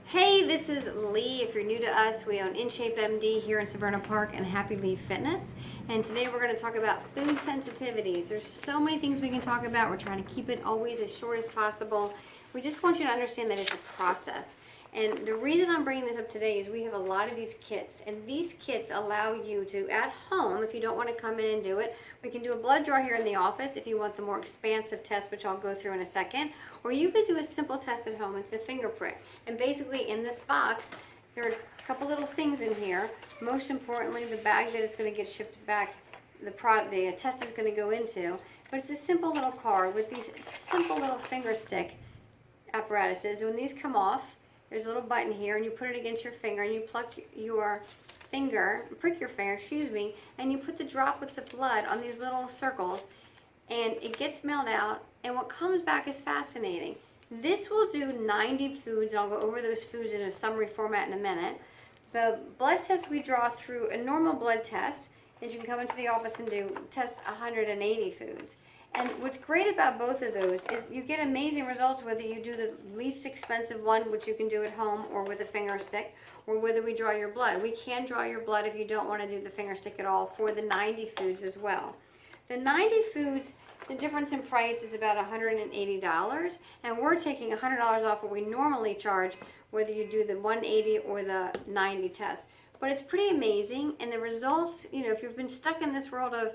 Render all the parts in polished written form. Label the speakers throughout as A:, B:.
A: Hey, this is Lee. If you're new to us, we own InShape MD here in Severna Park and Happy Leaf Fitness. And today we're going to talk about food sensitivities. There's so many things we can talk about. We're trying to keep it always as short as possible. We just want you to understand that it's a process. And the reason I'm bringing this up today is we have a lot of these kits, and these kits allow you to, at home, if you don't want to come in and do it, we can do a blood draw here in the office if you want the more expansive test, which I'll go through in a second, or you could do a simple test at home. It's a finger prick. And basically in this box, there are a couple little things in here. Most importantly, the bag that it's going to get shipped back, the test is going to go into. But it's a simple little card with these simple little finger stick apparatuses. When these come off, there's a little button here, and you put it against your finger, and you pluck your finger, prick your finger, and you put the droplets of blood on these little circles, and it gets mailed out, and what comes back is fascinating. This will do 90 foods. I'll go over those foods in a summary format in a minute. The blood test we draw through a normal blood test is you can come into the office and test 180 foods. And what's great about both of those is you get amazing results whether you do the least expensive one, which you can do at home, or with a finger stick, or whether we draw your blood. We can draw your blood if you don't want to do the finger stick at all for the 90 foods as well. The 90 foods, the difference in price is about $180, and we're taking $100 off what we normally charge, whether you do the 180 or the 90 test. But it's pretty amazing, and the results, if you've been stuck in this world of,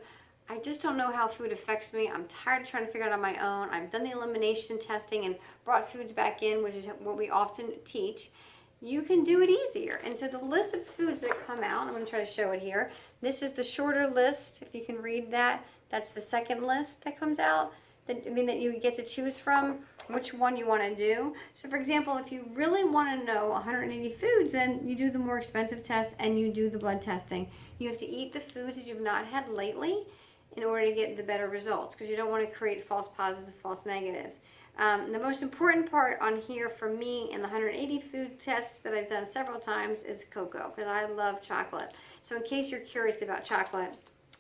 A: I just don't know how food affects me, I'm tired of trying to figure it out on my own, I've done the elimination testing and brought foods back in, which is what we often teach, you can do it easier. And so the list of foods that come out, I'm going to try to show it here. This is the shorter list, if you can read that. That's the second list that comes out, that you get to choose from which one you want to do. So for example, if you really want to know 180 foods, then you do the more expensive test and you do the blood testing. You have to eat the foods that you've not had lately in order to get the better results, because you don't want to create false positives and false negatives. The most important part on here for me in the 180 food tests that I've done several times is cocoa, because I love chocolate. So in case you're curious about chocolate,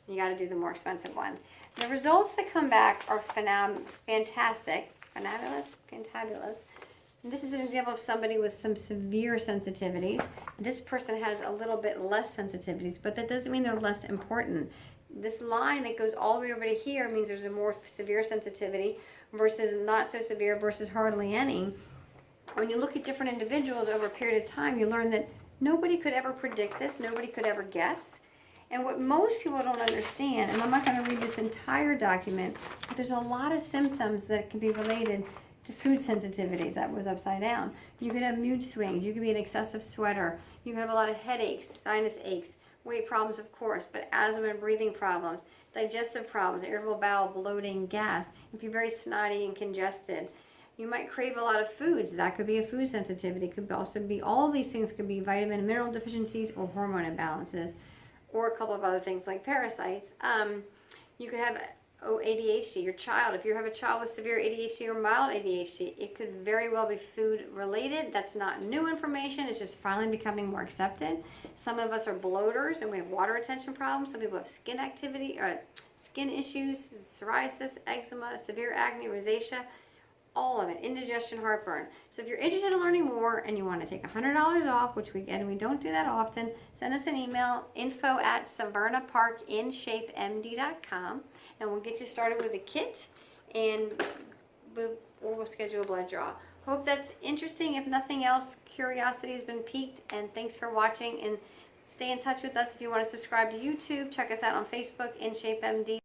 A: you got to do the more expensive one. The results that come back are fantastic. Fantabulous. And this is an example of somebody with some severe sensitivities. This person has a little bit less sensitivities, but that doesn't mean they're less important. This line that goes all the way over to here means there's a more severe sensitivity versus not so severe versus hardly any. When you look at different individuals over a period of time, you learn that nobody could ever predict this, nobody could ever guess. And what most people don't understand, and I'm not going to read this entire document, but there's a lot of symptoms that can be related to food sensitivities. That was upside down. You could have mood swings, you could be an excessive sweater, you could have a lot of headaches, sinus aches, weight problems, of course, but asthma and breathing problems, digestive problems, irritable bowel, bloating, gas. If you're very snotty and congested, you might crave a lot of foods. That could be a food sensitivity. It could also be, all these things could be vitamin and mineral deficiencies or hormone imbalances, or a couple of other things like parasites. You could have ADHD, your child. If you have a child with severe ADHD or mild ADHD, it could very well be food related. That's not new information. It's just finally becoming more accepted. Some of us are bloaters and we have water retention problems. Some people have skin issues, psoriasis, eczema, severe acne, rosacea, all of it, indigestion, heartburn. So if you're interested in learning more and you want to take $100 off, which we don't do that often, send us an email, info@SevernaParkInShapeMD.com, and we'll get you started with a kit, and we'll schedule a blood draw. Hope that's interesting. If nothing else, curiosity has been piqued, and thanks for watching, and stay in touch with us if you want to subscribe to YouTube. Check us out on Facebook, InShapeMD.